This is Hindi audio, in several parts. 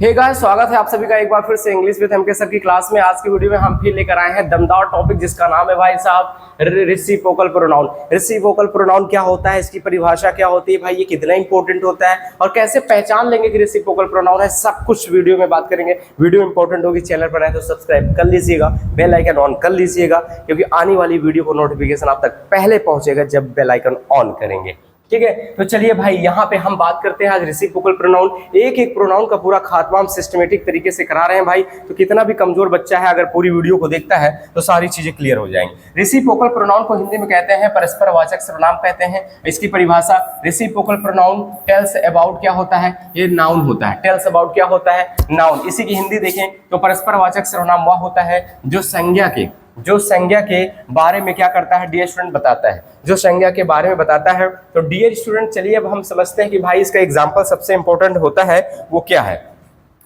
हे गाइस, स्वागत है आप सभी का एक बार फिर से इंग्लिश विद एमके सर की क्लास में। आज की वीडियो में हम फिर लेकर आए हैं दमदार टॉपिक जिसका नाम है भाई साहब रेसिप्रोकल प्रोनाउन। रेसिप्रोकल प्रोनाउन क्या होता है, इसकी परिभाषा क्या होती है, भाई ये कितना इंपॉर्टेंट होता है और कैसे पहचान लेंगे कि रेसिप्रोकल प्रोनाउन है, सब कुछ वीडियो में बात करेंगे। वीडियो इंपॉर्टेंट होगी, चैनल पर आए तो सब्सक्राइब कर लीजिएगा, बेल आइकन ऑन कर लीजिएगा, क्योंकि आने वाली वीडियो को नोटिफिकेशन आप तक पहले पहुंचेगा जब बेल आइकन ऑन करेंगे। ठीक है, तो चलिए भाई यहाँ पे हम बात करते हैं आज रेसिप्रोकल प्रोनाउन। एक एक प्रोनाउन का पूरा खात्मा हम सिस्टमेटिक तरीके से करा रहे हैं भाई, तो कितना भी कमजोर बच्चा है अगर पूरी वीडियो को देखता है तो सारी चीजें क्लियर हो जाएंगी। रेसिप्रोकल प्रोनाउन को हिंदी में कहते हैं परस्परवाचक सर्वनाम कहते हैं। इसकी परिभाषा, रेसिप्रोकल प्रोनाउन टेल्स अबाउट क्या होता है, ये नाउन होता है। टेल्स अबाउट क्या होता है, नाउन। इसी की हिंदी देखें तो परस्परवाचक सर्वनाम वह होता है जो संज्ञा के बारे में क्या करता है, डियर स्टूडेंट बताता है, जो संज्ञा के बारे में बताता है। तो डियर स्टूडेंट चलिए अब हम समझते हैं कि भाई इसका एग्जांपल सबसे इंपॉर्टेंट होता है वो क्या है,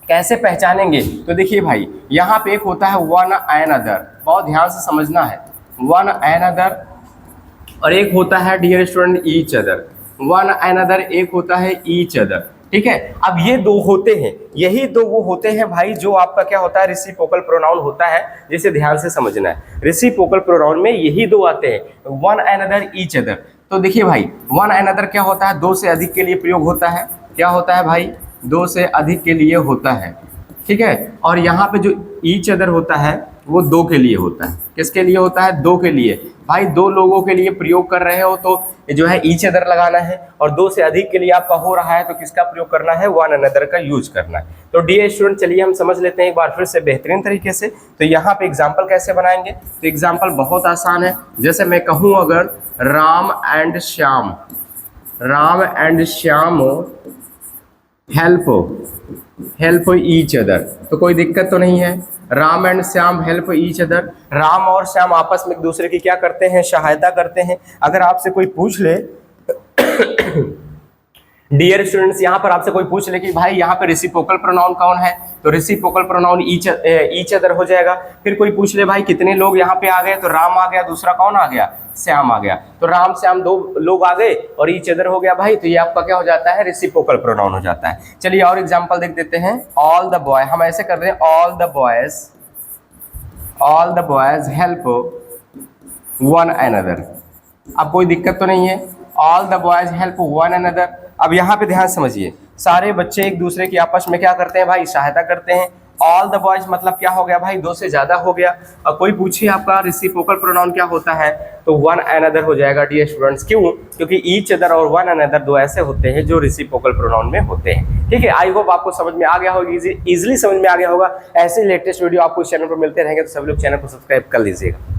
कैसे पहचानेंगे। तो देखिए भाई यहाँ पे एक होता है वन एंड अदर, बहुत ध्यान से समझना है, वन एंड अदर, और एक होता है dear student each other. One and other एक होता है ईच अदर। ठीक है, अब ये दो होते हैं, यही दो वो होते हैं भाई जो आपका क्या होता है, रेसिप्रोकल प्रोनाउन होता है, जिसे ध्यान से समझना है। रेसिप्रोकल प्रोनाउन में यही दो आते हैं, one and other, each other. तो देखिए भाई वन एंड अदर क्या होता है, दो से अधिक के लिए प्रयोग होता है। क्या होता है भाई, दो से अधिक के लिए होता है। ठीक है, और यहाँ पे जो ईच अदर होता है वो दो के लिए होता है। किसके लिए होता है, दो के लिए। भाई दो लोगों के लिए प्रयोग कर रहे हो तो जो है ईच अदर लगाना है, और दो से अधिक के लिए आपका हो रहा है तो किसका प्रयोग करना है, वन अनदर का यूज करना है। तो डियर स्टूडेंट चलिए हम समझ लेते हैं एक बार फिर से बेहतरीन तरीके से। तो यहाँ पे एग्जाम्पल कैसे बनाएंगे, तो एग्जाम्पल बहुत आसान है। जैसे मैं कहूँ अगर Ram and Shyam help each other, तो कोई दिक्कत तो नहीं है। Ram and Shyam help each other, Ram और श्याम आपस में एक दूसरे की क्या करते हैं, सहायता करते हैं। अगर आपसे कोई पूछ ले डियर स्टूडेंट्स, यहाँ पर आपसे कोई पूछ ले कि भाई यहाँ पे रेसिप्रोकल प्रोनाउन कौन है, तो रेसिप्रोकल प्रोनाउन ईच अदर हो जाएगा। फिर कोई पूछ ले भाई कितने लोग यहाँ पे आ गए, तो राम आ गया, दूसरा कौन आ गया, श्याम आ गया। तो राम श्याम दो लोग आ गए और ईच अदर हो गया भाई, तो ये आपका क्या हो जाता है, रेसिप्रोकल प्रोनाउन हो जाता है। चलिए और एग्जांपल देख देते हैं। ऑल द बॉय, हम ऐसे कर रहे हैं, all the boys help one another. अब कोई दिक्कत तो नहीं है, all the boys help one another. अब यहाँ पे ध्यान समझिए, सारे बच्चे एक दूसरे की आपस में क्या करते हैं भाई, सहायता करते हैं। ऑल द बॉयज मतलब क्या हो गया भाई, दो से ज्यादा हो गया। और कोई पूछिए आपका रेसिप्रोकल प्रोनाउन क्या होता है, तो वन अनदर हो जाएगा डियर स्टूडेंट्स। क्यों, क्योंकि ईच अदर और वन अनदर दो ऐसे होते हैं जो रेसिप्रोकल प्रोनाउन में होते हैं। ठीक है, आई होप आपको समझ में आ गया होगा, इजीली समझ में आ गया होगा। ऐसे लेटेस्ट वीडियो आपको इस चैनल पर मिलते रहेंगे, तो सभी लोग चैनल को सब्सक्राइब कर लीजिएगा।